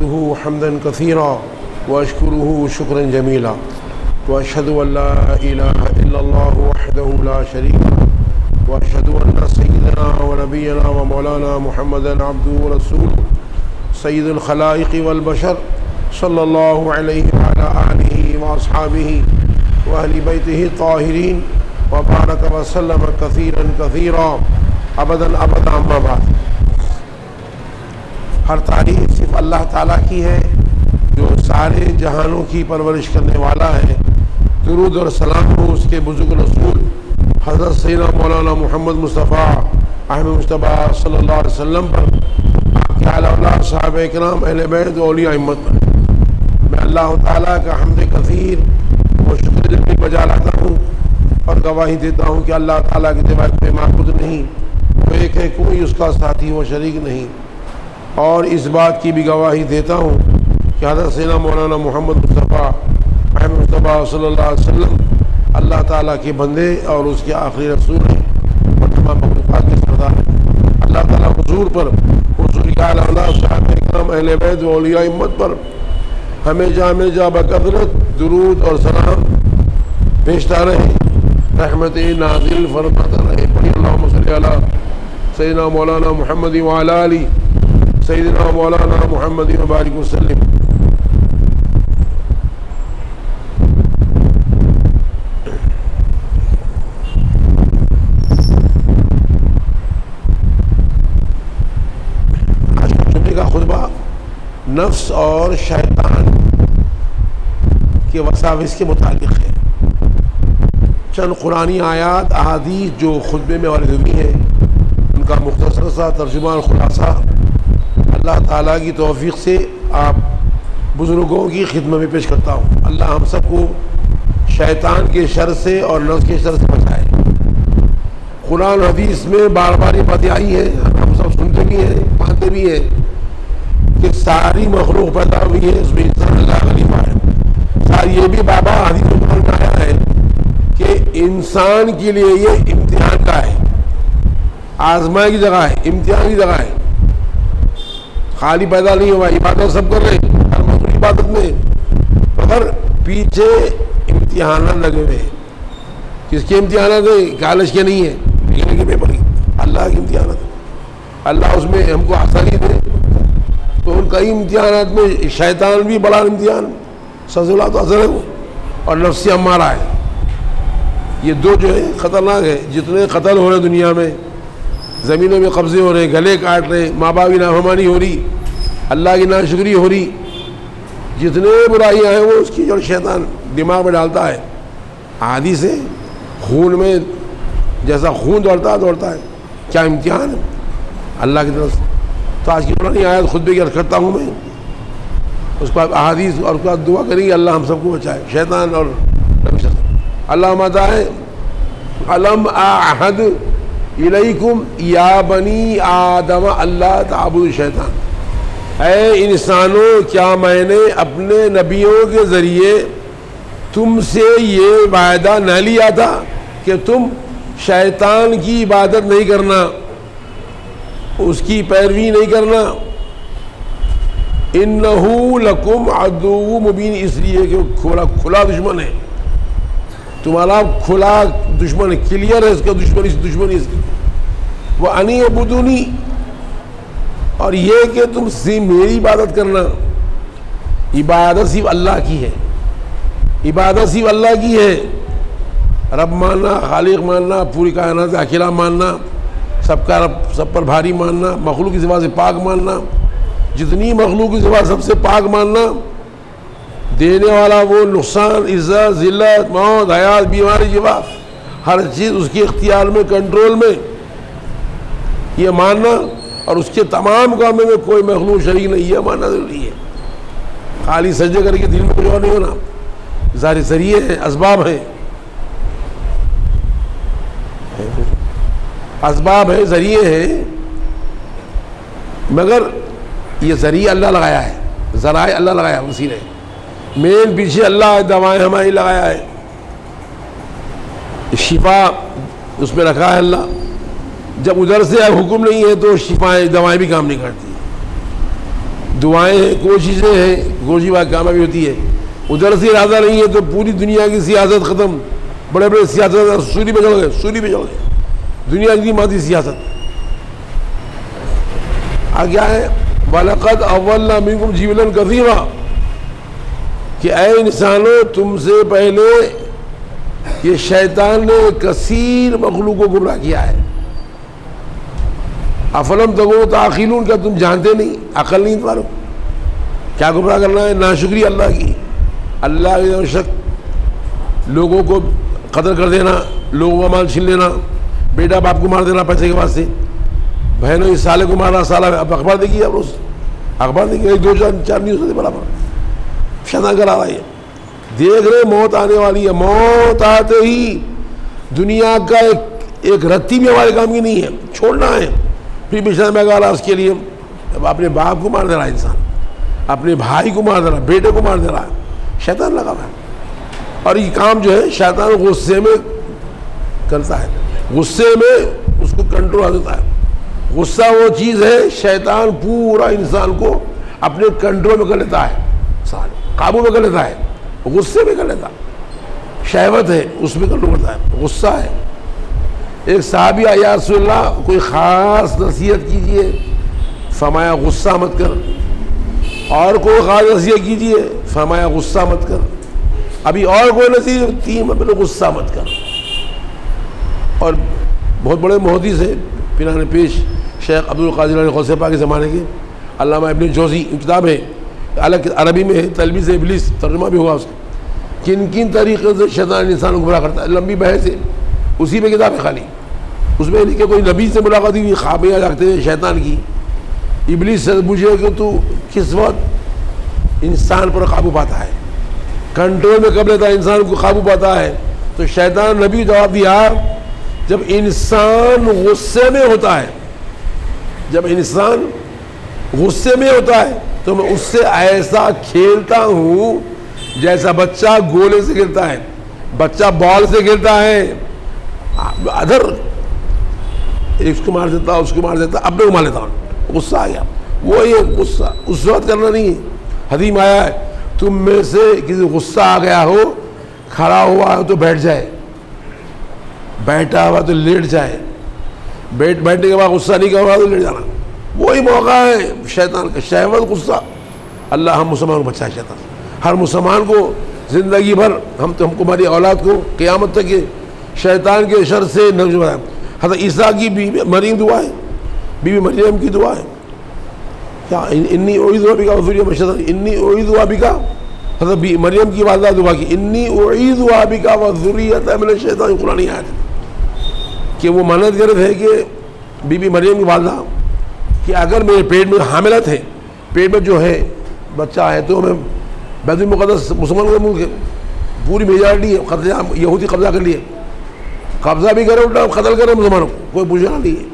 أحمده حمدا كثيرا وأشكره شكرا جميلا وأشهد أن لا إله إلا الله وحده لا شريك له وأشهد أن سيدنا ونبينا ومولانا محمدا عبده ورسوله سيد الخلائق والبشر صلى الله عليه وعلى آله وأصحابه وأهل بيته الطاهرين وبارك وسلم كثيرا كثيرا ابدا ابدا اما بعد۔ ہر تعریف صرف اللہ تعالیٰ کی ہے جو سارے جہانوں کی پرورش کرنے والا ہے۔ درود اور سلام ہو اس کے بزرگ رسول حضرت سیدنا مولانا محمد مصطفیٰ احمد مصطفیٰ صلی اللہ علیہ وسلم پر، آپ کے اعلیٰ اللہ صحابہ اکرام اہل بیت و اولیاء امت پر۔ میں اللہ تعالیٰ کا حمد کثیر و شکر جمیل بجا لاتا ہوں اور گواہی دیتا ہوں کہ اللہ تعالیٰ کے سوا کوئی معبود نہیں، وہ ایک ہے، کوئی اس کا ساتھی و شریک نہیں۔ اور اس بات کی بھی گواہی دیتا ہوں کہ حضرت سیدنا مولانا محمد مصطفیٰ احمد مصطفیٰ صلی اللہ علیہ وسلم اللہ تعالیٰ کے بندے اور اس کے آخری رسول ہیں اور تمام مخلوقات کے سردار ہیں۔ اللہ تعالیٰ حضور پر، حضور کے اعلیٰ اللہ صحابہ اکرام اہل بیت و اولیاء امت پر ہمیشہ بکثرت درود اور سلام بھیجتا رہے، رحمت نازل فرماتا رہے۔ پڑھی اللہم صلی علی سیدنا مولانا محمد وعلی آلہ سیدنا مولانا محمد وبارک وسلم۔ آج کا جمعے کا خطبہ نفس اور شیطان کے وساوس کے متعلق ہے۔ چند قرآنی آیات احادیث جو خطبے میں وارد ہوئی ہیں ان کا مختصر سا ترجمہ اور خلاصہ اللہ تعالیٰ کی توفیق سے آپ بزرگوں کی خدمت میں پیش کرتا ہوں۔ اللہ ہم سب کو شیطان کے شر سے اور نفس کے شر سے بچائے۔ قرآن حدیث میں بار بار یہ باتیں آئی ہیں، ہم سب سنتے بھی ہیں، مانتے بھی ہیں کہ ساری مخلوق پیدا ہوئی ہے، اس میں انسان اللہ خلیفہ ہے۔ ساری یہ بھی بابا حدیث میں آیا ہے کہ انسان کے لیے یہ امتحان کا ہے، آزمائش کی جگہ ہے، امتحان کی جگہ ہے۔ خالی پیدا نہیں ہوا، عبادت سب کر رہے ہیں، ہر مخلوق عبادت میں، مگر پیچھے امتحانات لگے ہوئے ہیں۔ کس کے امتحانات ہیں؟ کالج کے نہیں ہیں، بجلی کے پیپر کی، اللہ کے امتحانات۔ اللہ اس میں ہم کو آسانی دے تو ان کئی امتحانات میں شیطان بھی بڑا امتحان، سزولہ تو اثر ہے وہ، اور نفس امارہ ہے۔ یہ دو جو ہے خطرناک ہے۔ جتنے قتل ہو رہے دنیا میں، زمینوں میں قبضے ہو رہے، گلے کاٹ رہے، ماں باپ کی نافرمانی ہو رہی، اللہ کی ناشکری ہو رہی، جتنے برائیاں ہیں وہ اس کی جو شیطان دماغ میں ڈالتا ہے۔ حدیث ہے خون میں جیسا خون دوڑتا ہے، کیا امتحان ہے اللہ کی طرف سے۔ تو آج کی پرانی آیت خطبے کی عرض کرتا ہوں میں، اس کے بعد احادیث اور اس کے بعد دعا کریں گے اللہ ہم سب کو بچائے شیطان اور اللہ ماتا ہے علم اعہد الیکم یا بنی آدم اللہ تعبدوا الشیطان۔ اے انسانوں، کیا میں نے اپنے نبیوں کے ذریعے تم سے یہ وعدہ نہ لیا تھا کہ تم شیطان کی عبادت نہیں کرنا، اس کی پیروی نہیں کرنا؟ انہ لکم عدو مبین، اس لیے کہ کھلا دشمن ہے تمہارا، کھلا دشمن ہے، کلیئر ہے اس کا دشمنی اس کی۔ وہ انی عبدونی، اور یہ کہ تم سے میری عبادت کرنا۔ عبادت صرف اللہ کی ہے، عبادت صرف اللہ کی ہے۔ رب ماننا، خالق ماننا، پوری کائنات سے اکیلا ماننا، سب کا رب، سب پر بھاری ماننا، مخلوق کی سوا سے پاک ماننا، جتنی مخلوق کی سوا سب سے پاک ماننا، دینے والا وہ، نقصان، عزت، ذلت، موت، حیات، بیماری، شفا، ہر چیز اس کے اختیار میں، کنٹرول میں، یہ ماننا۔ اور اس کے تمام کاموں میں کوئی مخلوق شریک نہیں، ہے ماننا ضروری ہے۔ خالی سجدے کر کے دل میں کچھ اور نہیں ہونا، ظاہر ذریعے ہیں، اسباب ہیں، اسباب ہیں، ذریعے ہیں، مگر یہ ذریعہ اللہ لگایا ہے، ذرائع اللہ لگایا ہے، اسی نے مین پیچھے اللہ دوائیں ہماری لگایا ہے، شفا اس میں رکھا ہے اللہ۔ جب ادھر سے حکم نہیں ہے تو شفائیں، دوائیں بھی کام نہیں کرتی۔ دعائیں ہیں، کوششیں ہیں، کوشش بات کامیابی ہوتی ہے. ادھر سے ارادہ نہیں ہے تو پوری دنیا کی سیاست ختم. بڑے بڑے سیاست سوری پہ چڑھ گئے دنیا کی مادی سیاست. کیا ہے وَلَقَدْ أَضَلَّ مِنكُمْ جِبِلًا كَثِيرًا کہ اے انسانوں تم سے پہلے یہ شیطان نے کثیر مخلوق کو گمراہ کیا ہے. افلم تکونوا تعقلون کیا تم جانتے نہیں، عقل نہیں تمہارے کیا گمراہ کرنا ہے؟ ناشکری اللہ کی، اللہ کے شک، لوگوں کو قتل کر دینا، لوگوں کا مال چھین لینا، بیٹا باپ کو مار دینا پیسے کے واسطے، بہنوں اس سالے کو مارنا سالہ. اب اخبار دیکھیے، اب روز اخبار دیکھیے، ایک دو چار نیوز ہوتے برابر شیطان کرا رہا ہے. دیکھ رہے موت آنے والی ہے، موت آتے ہی دنیا کا ایک رتی بھی ہمارے کام کی نہیں ہے، چھوڑنا ہے. پھر بچھڑا میں گالا اس کے لیے اپنے باپ کو مار دے رہا ہے انسان، اپنے بھائی کو مار دے رہا ہے، بیٹے کو مار دے رہا ہے، شیطان لگا ہوا ہے. اور یہ کام جو ہے شیطان غصے میں کرتا ہے، غصے میں اس کو کنٹرول آ جاتا ہے. غصہ وہ چیز ہے شیطان پورا انسان کو اپنے کنٹرول میں کر لیتا ہے، قابو میں کر لیتا ہے، غصے میں کر لیتا ہے. شہوت ہے اس میں کنٹرول کرتا ہے، غصہ ہے. ایک صحابی آیا، یا رسول اللہ کوئی خاص نصیحت کیجئے، فرمایا غصہ مت کر. اور کوئی خاص نصیحت کیجئے، فرمایا غصہ مت کر. ابھی اور کوئی نصیحت، تین میں غصہ مت کر. اور بہت بڑے محدث ہیں پیران پیش شیخ عبدالقادر غوث پاک کے زمانے کے، علامہ ابن جوزی، کتاب ہے الگ عربی میں ہے، تلبیس ابلیس، ترجمہ بھی ہوا اس کا، کن کن طریقے سے شیطان انسان کو گمراہ کرتا ہے. لمبی بحث ہے، اسی میں کتاب ہے خالی. اس میں لکھے کوئی نبی سے ملاقات ہوئی، خوابیں جاگتے ہیں شیطان کی. ابلیس سے پوچھے کہ تو کس وقت انسان پر قابو پاتا ہے، کنٹرول میں کب لیتا ہے، انسان کو قابو پاتا ہے؟ تو شیطان نبی جواب دیا جب انسان غصے میں ہوتا ہے، جب انسان غصے میں ہوتا ہے تو میں اس سے ایسا کھیلتا ہوں جیسا بچہ گولے سے کھیلتا ہے، بچہ بال سے کھیلتا ہے، ادھر اس کو مار دیتا، اس کو مار دیتا، اپنے کو مار لیتا ہوں. غصہ آ گیا، وہ یہ غصہ اس وقت کرنا نہیں ہے. حدیث میں آیا ہے تم میں سے کسی غصہ آ گیا ہو، کھڑا ہوا ہو تو بیٹھ جائے، بیٹھا ہوا تو لیٹ جائے، بیٹھنے کے بعد غصہ نہیں کرا تو لیٹ جانا. وہی موقع ہے شیطان کا، شہوت، غصہ. اللہ ہم مسلمان کو بچائے شیطان. ہر مسلمان کو زندگی بھر ہم کو ہماری اولاد کو قیامت تک شیطان کے شر سے نجات بنائے. حضرت عیسیٰ کی بیوی مریم دعا ہے، بیوی مریم کی دعا ہے کیا انی اعیذ بک وذریہ من الشیطان، انی اعیذ بک. حضرت مریم کی والدہ دعا کی انی اعیذ بک وذریہ من الشیطان. قرآن آیت ہے کہ وہ منت کرتے ہیں کہ بی بی مریم کی والدہ کہ اگر میرے پیٹ میں حاملت ہے، پیٹ میں جو ہے بچہ ہے، تو میں بیت المقدس مسلمان کا ملک ہے، پوری میجارٹی ہے، یہودی قبضہ کر لیے، قبضہ بھی کرے الٹا قتل کرے مسلمانوں کو، کوئی پوچھنا نہیں ہے.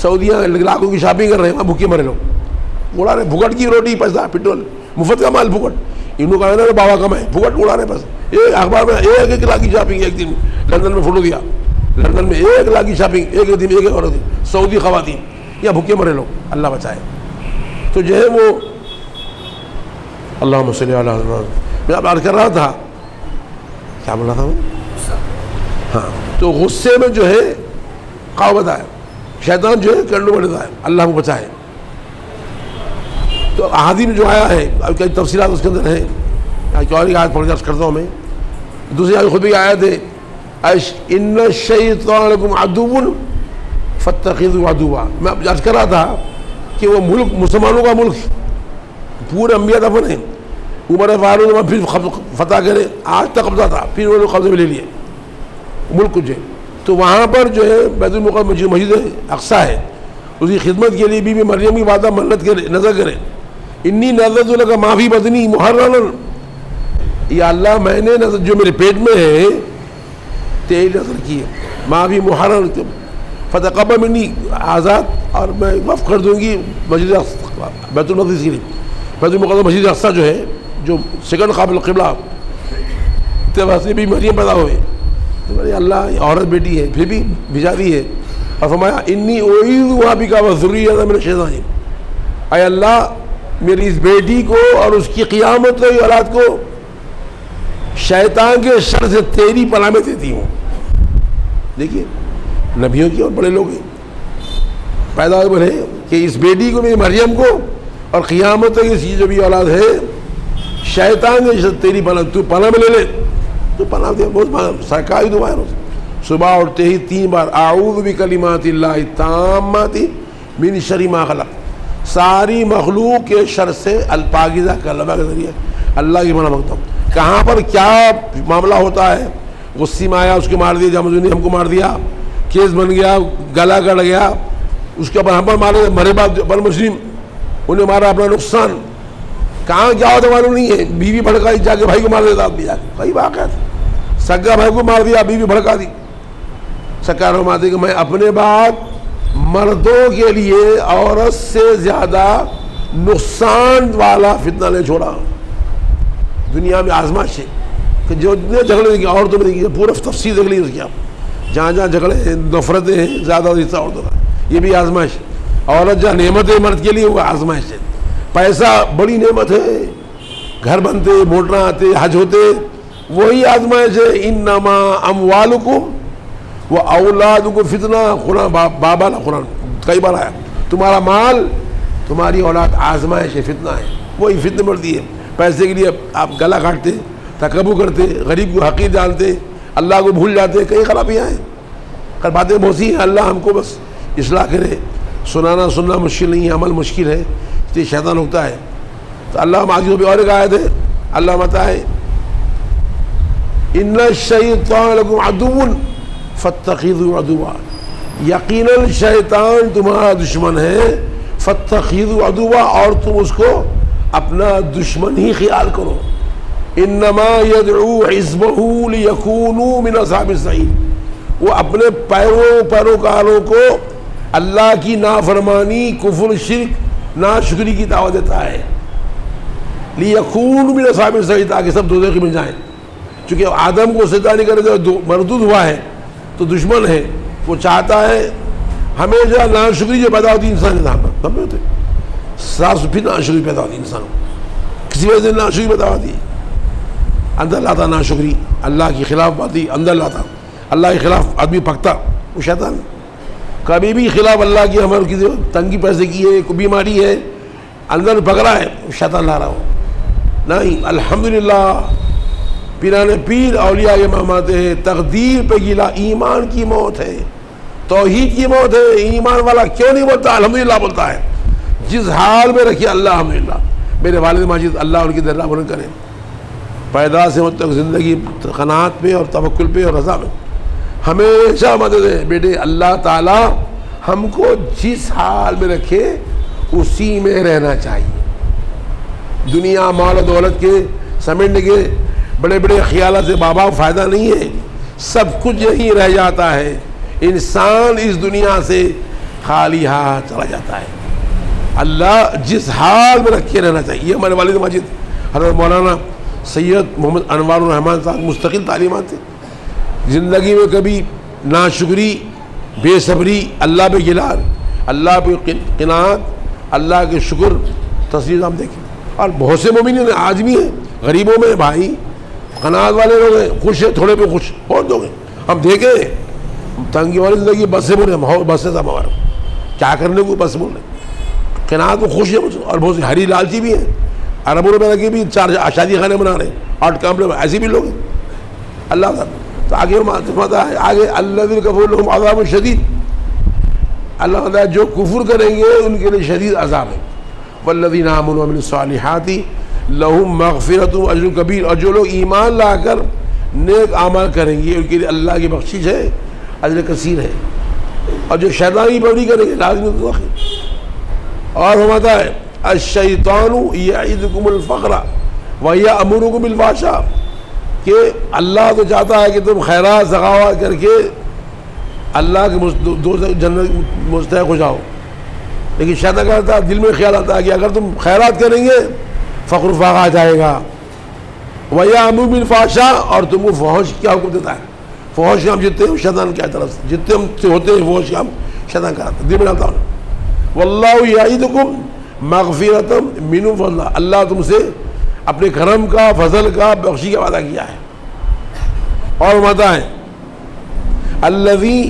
سعودیہ لاکھوں کی شاپنگ کر رہے ہیں، وہاں بھوکے مرے لوگ، اڑا رہے بھگٹ کی روٹی، پیسہ، پٹرول، مفت کا مال بھگٹ. انہوں کا نا بابا کمائے، بھگٹ اڑا رہے بس. ایک اخبار میں 1 لاکھ کی شاپنگ ایک دن لندن میں فوٹو دیا، لندن میں 1 لاکھ کی شاپنگ ایک دن، ایک عورت، سعودی خواتین، یا بھوکے مرے لوگ، اللہ بچائے. تو جو ہے وہ اللہم صلی علی محمد، میں اب عرض کر رہا تھا، کیا بول رہا تھا میں؟ ہاں، تو غصے میں جو ہے قابو ہے، شیطان جو ہے کنڈو بڑھتا ہے، اللہ کو بچائے. تو احادیث میں جو آیا ہے، کئی تفصیلات اس کے اندر ہیں، ایک اور آیت پڑھ کے عرض کرتا ہوں میں. دوسری آیت خود بھی آیت ہے ان الشیطان لکم عدو فاتخذوہ عدوا. میں عرض کر رہا تھا کہ وہ ملک مسلمانوں کا ملک، پورے انبیاء دفن ہیں. عمر فاروق نے پھر فتح کرے، آج تک قبضہ تھا، پھر انہوں نے قبضے میں لے لیے ملک جو ہے. تو وہاں پر جو ہے بیت المقدس مسجد اقصی ہے، اس کی خدمت کے لیے بی بی مریم کی والدہ منت کرے، نظر کرے، انی نذرت لک ما فی بطنی محررا، یا اللہ میں نے نظر جو میرے پیٹ میں ہے تیری نظر کی ہے، ما فی محرر فتقبل منی، آزاد، اور میں وقف کر دوں گی مسجد بیت المقدس کے لیے. بیت المقدس مسجد اقصی جو ہے، جو سیکنڈ قابل قبلہ، واسطے بھی مریم پیدا ہوئے. اللہ عورت بیٹی ہے پھر بھی بھیجا دی ہے، اور فرمایا انی اعیذ بک وذریہ من الشیطان. اے اللہ میری اس بیٹی کو اور اس کی قیامت کو اولاد کو شیطان کے شر سے تیری پناہ میں دیتی ہوں. دیکھیے نبیوں کی اور بڑے لوگ ہیں پیدا ہوئے بولے کہ اس بیٹی کو میری مریم کو اور قیامت تک اس کی جو بھی اولاد ہے شیطان کے شر تیری پناہ, تو پناہ میں لے لے. تو پناہ دیا بہت سرکاری دعا ہے. صبح اٹھتے ہی 3 بار اعوذ بکلمات اللہ التامات من شر ما خلق. ساری مخلوق کے شر سے الپاکیزہ کلمہ کے ذریعے اللہ کی پناہ مانگتا ہوں. کہاں پر کیا معاملہ ہوتا ہے, غصے میں آیا اس کو مار دیا, جامعہ نے ہم کو مار دیا, کیس بن گیا, گلا کٹ گیا, اس کے اوپر ہم پر مارے, مرے بعد بر مسلم انہیں مارا, اپنا نقصان. کہاں کیا ہوتا معلوم نہیں ہے. بیوی بھڑکائی, جا کے بھائی کو مار دیتا آدمی, جا کے بھائی واقعہ تھا, سگا بھائی کو مار دیا, بیوی بھڑکا دی. سرکار فرماتے کہ میں اپنے بعد مردوں کے لیے عورت سے زیادہ نقصان والا فتنہ نہیں چھوڑا. دنیا میں آزمائش ہے کہ جو اتنے جھگڑے دیکھیں عورتوں میں دیکھیے, پورا تفصیل دیکھ لیجیے اس کی آپ, جہاں جہاں جھگڑے ہیں, نفرتیں ہیں, زیادہ حصہ عورتوں کا, یہ بھی آزمائش. عورت جہاں نعمت ہے مرد کے لیے وہ آزمائش ہے. پیسہ بڑی نعمت ہے, گھر بنتے, موٹر آتے, حج ہوتے, وہی آزمائش ہے. انما اموالکم و اولادکم فتنہ. قرآن بابا قرآن کئی بار آیا, تمہارا مال تمہاری اولاد آزمائش ہے, فتنہ ہے. وہی فتنہ بڑھتی ہے. پیسے کے لیے آپ گلا کاٹتے, تکبر کرتے, غریب کو حقیر جانتے, اللہ کو بھول جاتے, کئی خرابیاں ہیں. کل باتیں بہت سی ہیں, اللہ ہم کو بس اصلاح کرے. سننا مشکل نہیں ہے, عمل مشکل ہے, اس لیے شیطان ہوتا ہے. تو اللہ ماضی بھی اور ایک آیت ہے, اللہ بتائے ان الشیطان لکم عدو فاتخذوه عدوا. یقیناً شیطان تمہارا دشمن ہے, فاتخذوه عدوا, اور تم اس کو اپنا دشمن ہی خیال کرو. انما یدعو حزبہ لیکونوا من اصحاب السعیر. وہ اپنے پیروکاروں کو اللہ کی نافرمانی, کفر, شرک, ناشکری کی دعوت دیتا ہے. لیکونوا من اصحاب السعیر, تاکہ سب دوزخی میں جائیں. چونکہ آدم کو سجدہ نہیں کرنے سے مردود ہوا ہے تو دشمن ہے. وہ چاہتا ہے ہمیشہ ناشکری جو پیدا ہوتی ہے انسان کے سامنے, سب میں ہوتے ساس پھر ناشکری پیدا ہوتی ہے انسان کو, کسی وجہ سے ناشکری پیدا ہوتی ہے, اندر لاتا ناشکری, اللہ کی خلاف باتیں اندر لاتا, اللہ کے خلاف آدمی پکتا. وہ شیطان کبھی بھی خلاف اللہ کی ہمارے کسی تنگی پیسے کی ہے, کوئی بیماری ہے, اندر پکڑا ہے, شیطان لا رہا ہو. نہیں, الحمدللہ پیران پیر اولیاء امام آتے ہیں, تقدیر پہ گلا, ایمان کی موت ہے, توحید کی موت ہے. ایمان والا کیوں نہیں بولتا الحمدللہ بولتا ہے؟ جس حال میں رکھیے اللہ الحمدللہ. میرے والد ماجد اللہ ان کی درجہ بلند کرے, پیدا سے موت تک زندگی قناعت پہ اور توکل پہ اور رضا میں ہمیشہ مدد ہے. بیٹے اللہ تعالی ہم کو جس حال میں رکھے اسی میں رہنا چاہیے. دنیا مال و دولت کے سمیٹنے کے بڑے بڑے خیالات سے بابا فائدہ نہیں ہے, سب کچھ یہیں رہ جاتا ہے. انسان اس دنیا سے خالی ہاتھ چلا جاتا ہے. اللہ جس حال میں رکھے رہنا چاہیے. یہ ہمارے والد ماجد حضرت مولانا سید محمد انوار الرحمان صاحب مستقل تعلیمات تھے. زندگی میں کبھی ناشکری, بے صبری, اللہ پہ گلار, اللہ پہ قناعت, اللہ کے شکر, تصویر ہم دیکھیں. اور بہت سے مومنین آج بھی ہیں غریبوں میں بھائی, قناعت والے لوگ ہیں, خوش ہیں, تھوڑے پہ خوش, بہت لوگ ہیں. ہم دیکھیں تنگی والی زندگی, بس سے بول رہے, بس سے تھا ہمارا, کیا کرنے کو بس بول رہے. قناعت کو خوش ہے. اور بہت سے ہری لالچی بھی ہیں, اربوں روپے کے بھی 4 شادی خانے بنا رہے ہیں, 8 کام میں, ایسے بھی لوگ ہیں. اللہ تعالیٰ تو آگے ہے آگے الذین کفروا لہم عذاب شدید. اللہ تعالیٰ جو کفر کریں گے ان کے لیے شدید عذاب ہے. والذین آمنوا وعملوا الصالحات لہم مغفرۃ واجر کبیر. اور جو لوگ ایمان لا کر نیک اعمال کریں گے ان کے لیے اللہ کی بخشش ہے, اجر کثیر ہے. اور جو شیطانی پڑی کریں گے لازمی دوزخ. اور فرماتا ہے الشیطان یعدکم الفقر ویأمرکم بالفحشاء, کہ اللہ تو چاہتا ہے کہ تم خیرات سخاوت کر کے اللہ کے جنت مستحق ہو جاؤ, لیکن شیطان کہتا ہے, دل میں خیال آتا ہے کہ اگر تم خیرات کریں گے فقر فاقہ آ جائے گا. ویأمرکم بالفحشاء, اور تم کو فحش کیا حکم دیتا ہے. فحش کام جتنے ہیں شیطان کی طرف سے, جتنے ہم سے ہوتے ہیں فحش کام شیطان کراتا ہے, دل میں ڈالتا ہوں. واللہ یعدکم مغفرتم منہ فضلا، اللہ تم سے اپنے کرم کا، فضل کا، بخشی کا وعدہ کیا ہے. اور فرماتا ہے الذی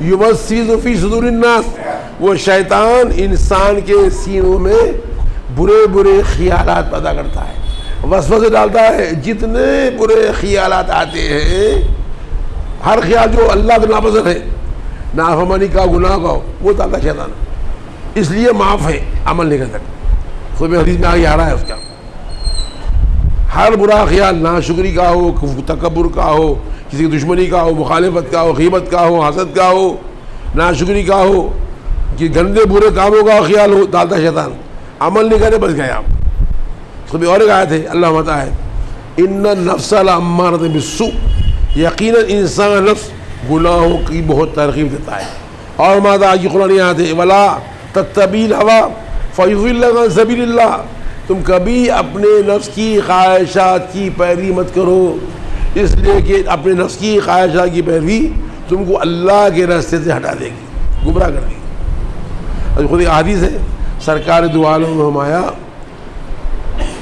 یوسوس فی صدور الناس، وہ شیطان انسان کے سینوں میں برے برے خیالات پیدا کرتا ہے، وسوسے ڈالتا ہے. جتنے برے خیالات آتے ہیں، ہر خیال جو اللہ کو ناپسند ہے، نافرمانی کا، گناہ کا، وہ ڈالتا ہے شیطان. اس لیے معاف ہے، عمل نہیں کر سکتا. خود میں حدیث میں آگے آ رہا ہے اس کا. ہر برا خیال، ناشکری کا ہو، تکبر کا ہو، کسی کی دشمنی کا ہو، مخالفت کا ہو، غیبت کا ہو، حسد کا ہو، ناشکری کا ہو، کہ گندے برے کاموں کا خیال ہو، ڈالتا ہے شیطان. عمل نہیں کرے بس گئے آپ. خود بھی اور ایک آیت ہے، اللہ متا ہے ان النفس لامارۃ بالسوء، یقیناً انسان نفس گناہوں کی بہت ترغیب دیتا ہے. اور ماذا کی قرآن آیت ہے ولا تتبعوا الہوی فیضلک عن سبیل اللہ، تم کبھی اپنے نفس کی خواہشات کی پیروی مت کرو، اس لیے کہ اپنے نفس کی خواہشات کی پیروی تم کو اللہ کے راستے سے ہٹا دے گی، گمراہ کر دے گی. خود ایک حدیث ہے سرکار دو عالم میں فرمایا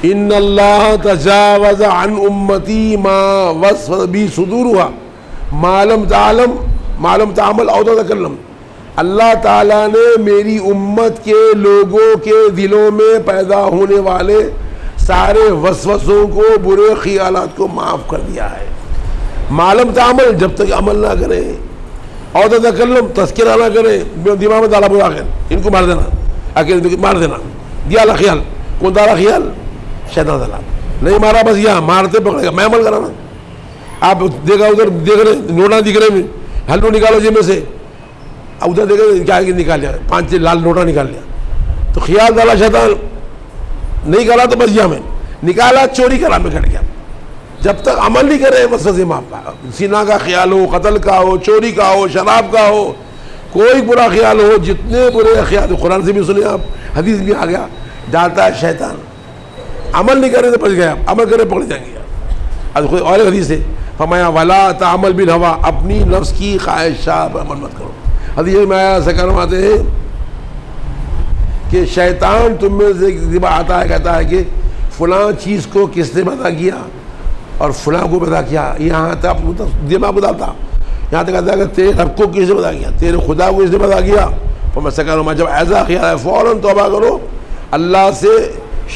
ان اللہ تجاوز عن امتی ما وسوس بی صدورها ما لم تعمل او تتکلم. اللہ تعالیٰ نے میری امت کے لوگوں کے دلوں میں پیدا ہونے والے سارے وسوسوں کو، برے خیالات کو معاف کر دیا ہے. ما لم تعمل، جب تک عمل نہ کرے، اور تتکلم، تذکرہ نہ کرے، دماغ میں ڈالا برا خیال، ان کو مار دینا، اکیلے مار دینا، دیا لا خیال. کون ڈالا خیال؟ شیطان ڈالا. نہیں مارا بس یہاں مارتے پکڑے گا، میں عمل کرانا. آپ دیکھا ادھر دیکھ رہے نوٹا دکھ رہے، ہلو نکالو جیب میں سے، ادھر دیکھ رہے کیا نکال لیا، 5 لال نوٹا نکال لیا، تو خیال ڈالا شیطان. نہیں کرا تو بس یہاں میں نکالا، چوری کرا میں کٹ گیا. جب تک عمل نہیں کرے وسوسے معاف کا، زنا کا خیال ہو، قتل کا ہو، چوری کا ہو، شراب کا ہو، کوئی برا خیال ہو، جتنے برے خیال، قرآن سے بھی سنے آپ، حدیث بھی آ گیا، ڈالتا ہے شیطان. عمل نہیں کرے تو بچ گیا، عمل کرے پکڑ جائیں گے. اب خود اور حدیث ہے فرمایا ولا تعمل بالہوی، اپنی نفس کی خواہشات پر عمل مت کرو. حدیث میں آیا سکرماتے ہیں کہ شیطان تم میں سے ایک آتا ہے، کہتا ہے کہ فلاں چیز کو کس نے پیدا کیا اور فلاں کو پیدا کیا، یہاں تک دماغ کو ڈالتا، یہاں تک کہتا ہے کہ تیرے رب کو کس نے پیدا کیا، تیرے خدا کو کس نے پیدا کیا. میں سکرما جب ایسا خیال ہے فوراً توبہ کرو، اللہ سے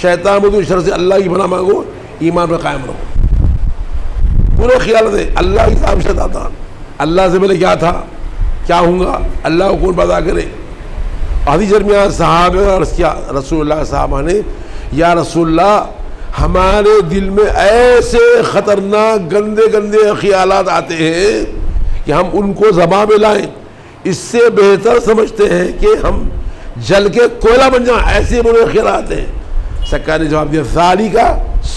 شیطان بدو شر سے اللہ کی بنا مانگو، ایمان پر قائم رہو. پورے خیال سے اللہ کی طرف سے آتا، اللہ سے پہلے کیا تھا، کیا ہوں گا، اللہ کو کون پیدا کرے. حدیث درمیان صحابہ نے عرض کیا رسول اللہ، صحابہ نے یا رسول اللہ ہمارے دل میں ایسے خطرناک گندے گندے خیالات آتے ہیں کہ ہم ان کو زبان میں لائیں، اس سے بہتر سمجھتے ہیں کہ ہم جل کے کوئلہ بن جائیں، ایسے برے خیالات آتے ہیں. سرکار نے جواب دیا ذالک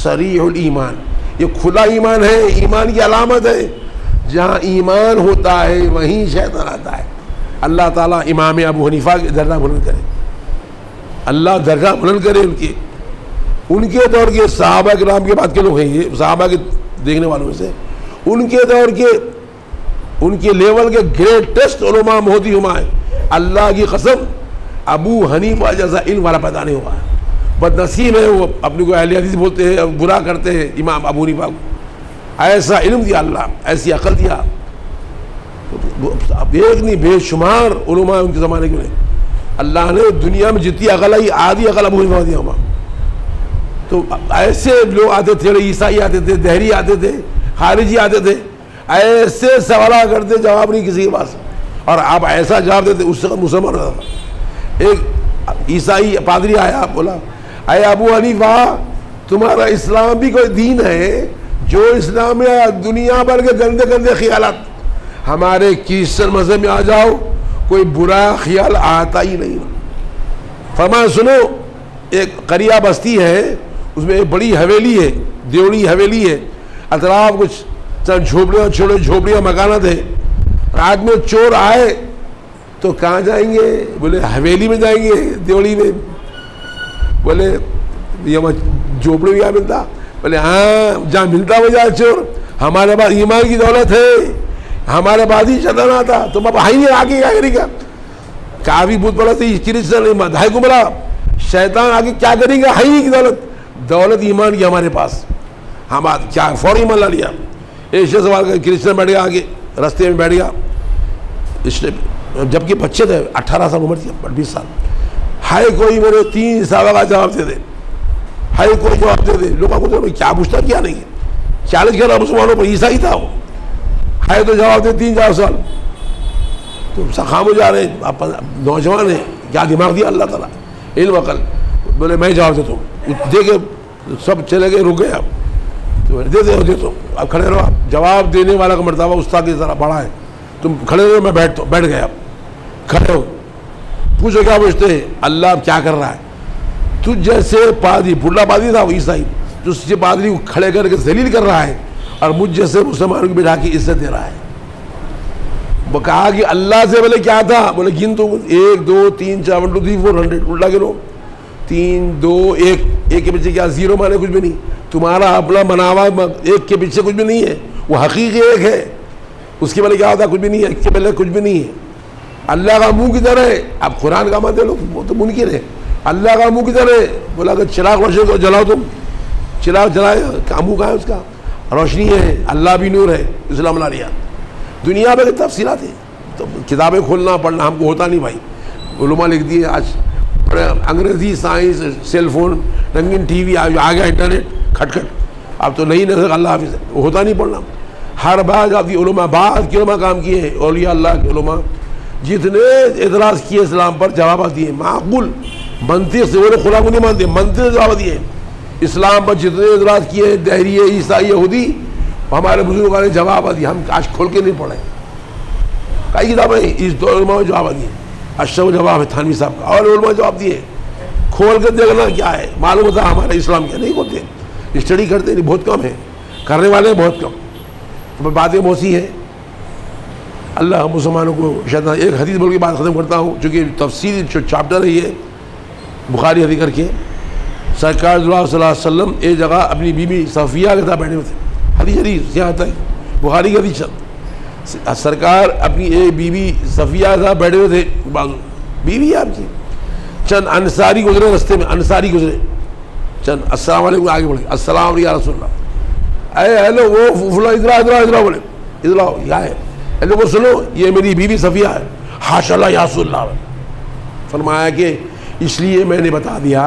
صریح الایمان، یہ کھلا ایمان ہے، ایمان کی علامت ہے. جہاں ایمان ہوتا ہے وہیں شیطان آتا ہے. اللہ تعالیٰ امام ابو حنیفہ کے درجہ بلند کرے، اللہ درجہ بلند کرے. ان کے دور کے صحابہ کرام کے بعد کے لوگ ہیں، یہ صحابہ کے دیکھنے والوں سے ان کے دور کے، ان کے لیول کے گریٹسٹ علماء مہدی ہما ہے. اللہ کی قسم ابو حنیفہ جیسا علم والا پیدا نہیں ہوا ہے. بدنصیب ہے وہ، اپنے کو اہل حدیث بولتے ہیں، برا کرتے ہیں امام ابو حنیفہ کو. ایسا علم دیا اللہ، ایسی عقل دیا، ایک نہیں بے شمار علماء ان کے زمانے کے لیے. اللہ نے دنیا میں جتنی عقل آئی آدھی عقل ابو حنیفہ دیا ہوا. تو ایسے لوگ آتے تھے، عیسائی آتے تھے، دہری آتے تھے، خارجی آتے تھے، ایسے سوال کرتے جواب نہیں کسی کے پاس، اور آپ ایسا جواب دیتے اس سے مسلمان ہوتا تھا. ایک عیسائی پادری آیا، بولا اے ابو حنیفہ تمہارا اسلام بھی کوئی دین ہے جو اسلام میں دنیا بھر کے گندے گندے خیالات، ہمارے کرسچن مذہب میں آ جاؤ کوئی برا خیال آتا ہی نہیں. فرمایا سنو، ایک قریہ بستی ہے، اس میں ایک بڑی حویلی ہے، دیوڑی حویلی ہے، اطراف کچھ چند جھوپڑیاں، چھوٹے جھوپڑیاں مکانات ہیں. رات میں چور آئے تو کہاں جائیں گے؟ بولے حویلی میں جائیں گے، دیوڑی میں. بولے یہ جھوپڑی کیا ملتا؟ بولے ہاں جہاں ملتا وہ جائے چور. ہمارے پاس ایمان کی دولت ہے، ہمارے پاس ہی شیطان آتا، تم اب ہی نہیں آگے کیا کرے گا. کافی بہت بڑا تھی کرسچن دھائی کو بولا شیطان آگے کیا کرے گا؟ حی کی دولت ایمان کی ہمارے پاس، ہم کیا فوری ایمان لا لیا. ایسے سوال کر کرسچن بیٹھ گیا آگے رستے میں بیٹھ گیا، اس نے جبکہ بچے تھے 18 سال عمر تھی 20 سال. ہائے کوئی میرے 3 صحابہ کا جواب دے دے، ہائے کوئی جواب دے دے. لوگوں کو کیا پوچھتا کیا نہیں، چیلنج کر رہا مسلمانوں پر، عیسائی تھا وہ. ہائے تو جواب دے 3-4 سال. تو خام ہو جا رہے ہیں، آپ نوجوان ہیں، کیا دماغ دیا اللہ تعالیٰ، علم عقل. بولے میں جواب دیتا ہوں. دیکھے سب چلے گئے، رک گئے. آپ تو دے دو اب کھڑے رہو. آپ جواب دینے والا کا مرتبہ استاد کی ذرا بڑا ہے، تم کھڑے رہو. میں بیٹھ گئے. آپ کھڑے ہو، پوچھو کیا پوچھتے ہیں؟ اللہ اب کیا کر رہا ہے؟ تو جیسے پادری، بھلا پادری تھا وہ عیسائی، تو اس سے پادری کو کھڑے کر کے ذلیل کر رہا ہے، اور مجھ جیسے مسلمانوں کو بٹھا کے عزت دے رہا ہے. وہ کہا کہ اللہ سے بولے کیا تھا؟ بولے گن تو 1 2 3 4 1 2 3 4 100. الٹا گنو 3 2 1. ایک کے پیچھے کیا؟ 0 مانے کچھ بھی نہیں. تمہارا اپنا مناوا ایک کے پیچھے کچھ بھی نہیں ہے، وہ حقیقی ایک ہے. اس کے پہلے کیا ہوتا؟ کچھ بھی نہیں ہے. ایک کے پہلے کچھ بھی نہیں ہے. اللہ کا منہ کی طرح ہے. اب قرآن کا مانتے لو وہ تو منکر ہے. اللہ کا منہ کی طرح ہے. بولا اگر چراغ روشن کو جلاؤ، تم چراغ جلائے، منہ کہاں ہے اس کا؟ روشنی ہے، اللہ بھی نور ہے. اسلام لا لیا. دنیا میں تفصیلات ہیں، تو کتابیں کھولنا پڑھنا ہم کو ہوتا نہیں بھائی. علماء لکھ دیے آج انگریزی، سائنس، سیل فون، رنگین ٹی وی آ گیا، انٹرنیٹ کھٹ کھٹ. اب تو نئی نسل اللہ حافظ ہے، وہ ہوتا نہیں پڑھنا. ہر بات آپ کی علماء، بعض کے علماء کام کیے ہیں، اولیاء اللہ کے علماء جتنے اعتراض کیے اسلام پر، جوابات دیے معقول منطق سے. وہ خدا کو نہیں مانتے، منطق سے جواب دیے. اسلام پر جتنے اعتراض کیے دہریے، عیسائی، یہودی، ہمارے بزرگوں نے جواب دیے. ہم آج کھول کے نہیں پڑھے، کئی کتابیں اس دو علماء نے جواب دیے. اشرف جواب ہے تھانوی صاحب کا، اور علماء جواب دیے. کھول کے دیکھنا کیا ہے، معلوم ہوتا ہمارا اسلام کیا. نہیں ہوتے، اسٹڈی کرتے نہیں، بہت کم ہے، کرنے والے بہت کم. باتیں موسی ہیں. اللہ مسلمانوں کو شیطان. ایک حدیث بول کے بات ختم کرتا ہوں، چونکہ تفصیل جو چاپٹر ہے یہ بخاری حدیث کر کے. سرکار صلی اللہ علیہ وسلم ایک جگہ اپنی بیوی صفیہ کے ساتھ بیٹھے ہوئے تھے. حدیث یہاں آتا ہے بخاری کا حدیث. سرکار اپنی ایک بیوی صفیہ کے ساتھ بیٹھے ہوئے تھے. بیوی آپ کی. چند انصاری گزرے رستے میں، انصاری گزرے چند. السلام علیکم، آگے بڑھے، السلام علیکم یا رسول اللہ. اے ہیلو، وہ فلاں ادھر بولے، ادھر آؤ، کیا ہے؟ ہیلو وہ سنو، یہ میری بیوی صفیہ ہے. حاشا اللہ یا رسول اللہ. فرمایا کہ اس لیے میں نے بتا دیا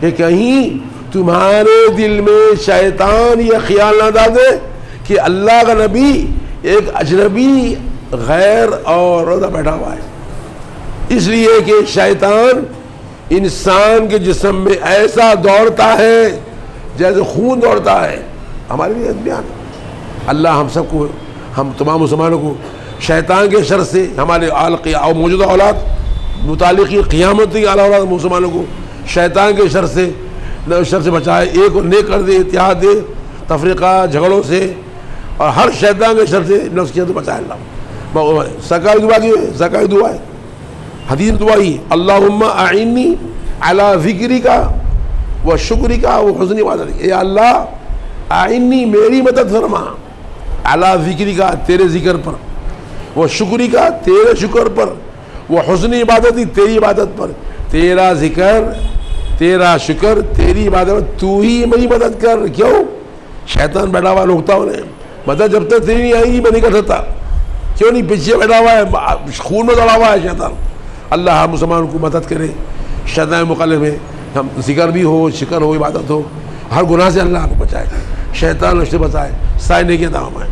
کہ کہیں تمہارے دل میں شیطان یہ خیال نہ ڈالے کہ اللہ کا نبی ایک اجنبی غیر اور روزہ بیٹھا ہوا ہے. اس لیے کہ شیطان انسان کے جسم میں ایسا دوڑتا ہے جیسے خون دوڑتا ہے. ہمارے لیے بیان اللہ ہم سب کو، ہم تمام مسلمانوں کو شیطان کے شر سے، ہمارے اور موجودہ اولاد متعلق قیامت کی اعلیٰ اولاد مسلمانوں کو شیطان کے شر سے بچائے. ایک اور نیک کر دے، اتحاد دے، تفریقہ جھگڑوں سے اور ہر شیطان کے شر سے نفس کی بچائے اللہ. سرکاری دعا کی، سرکاری دعا ہے، حدیث دعا ہی، اللہم اعنی علی ذکرک و شکرک و حسن عبادتک. اے اللہ اعنی میری مدد فرما، علی ذکرک تیرے ذکر پر، وہ شکری کا تیرے شکر پر، وہ حسن عبادتی تیری عبادت پر. تیرا ذکر، تیرا شکر، تیری عبادت، تو ہی میری مدد کر. کیوں؟ شیطان بیٹھا ہوا روکتا انہیں، مدد جب تک تیری نہیں آئے گی میں نہیں کر سکتا. کیوں نہیں؟ پیچھے بیٹھا ہوا ہے، خون میں دوڑا ہوا ہے شیطان. اللہ ہر مسلمان کو مدد کرے شیطان مقلب میں. ہم ذکر بھی ہو، شکر ہو، عبادت ہو، ہر گناہ سے اللہ آپ کو بچائے، شیطان سے بچائے، سائے نیکی عطا فرمائے.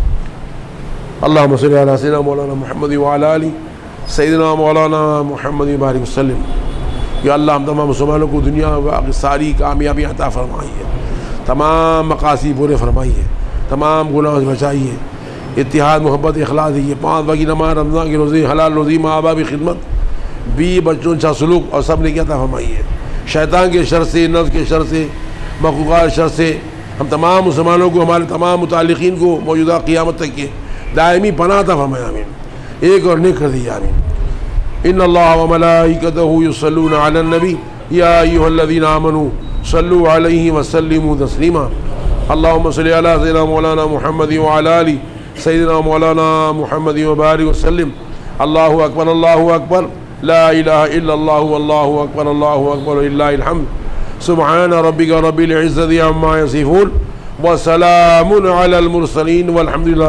اللہم صلی علی سیدنا مولانا محمد وعلی آلہ سیدنا مولانا محمد بارک وسلم. یا اللہ ہم تمام مسلمانوں کو دنیا و ساری کامیابی عطا فرمائیے، تمام مقاصد پورے فرمائیے، تمام گناہوں سے بچائیے، اتحاد، محبت، اخلاص دیجیے. 5 وقت کی نماز، رمضان کی روزے، حلال روزی، ماں باپ کی خدمت، بیوی بچوں اچھا سلوک اور سب نے کیا عطا فرمائیے. شیطان کے شر سے، نفس کے شر سے، مخلوقات شر سے ہم تمام مسلمانوں کو، ہمارے تمام متعلقین کو موجودہ قیامت تک کے دائمی پناہ عطا فرمائے. آمین. ایک اور نیک کر دیجیے. آمین. ان اللہ وملائکتہ یصلون علی النبی یا ایھا الذین آمنوا صلوا علیہ وسلموا تسلیما. اللہم صلی علی سیدنا مولانا محمد وعلی آلہ سیدنا مولانا محمد وبارک وسلم. اللہ اکبر، اللہ اکبر، لا الہ الا اللہ واللہ اکبر وللہ الحمد سبحان ربک رب العزت عما یصفون وسلام علی المرسلین والحمد للہ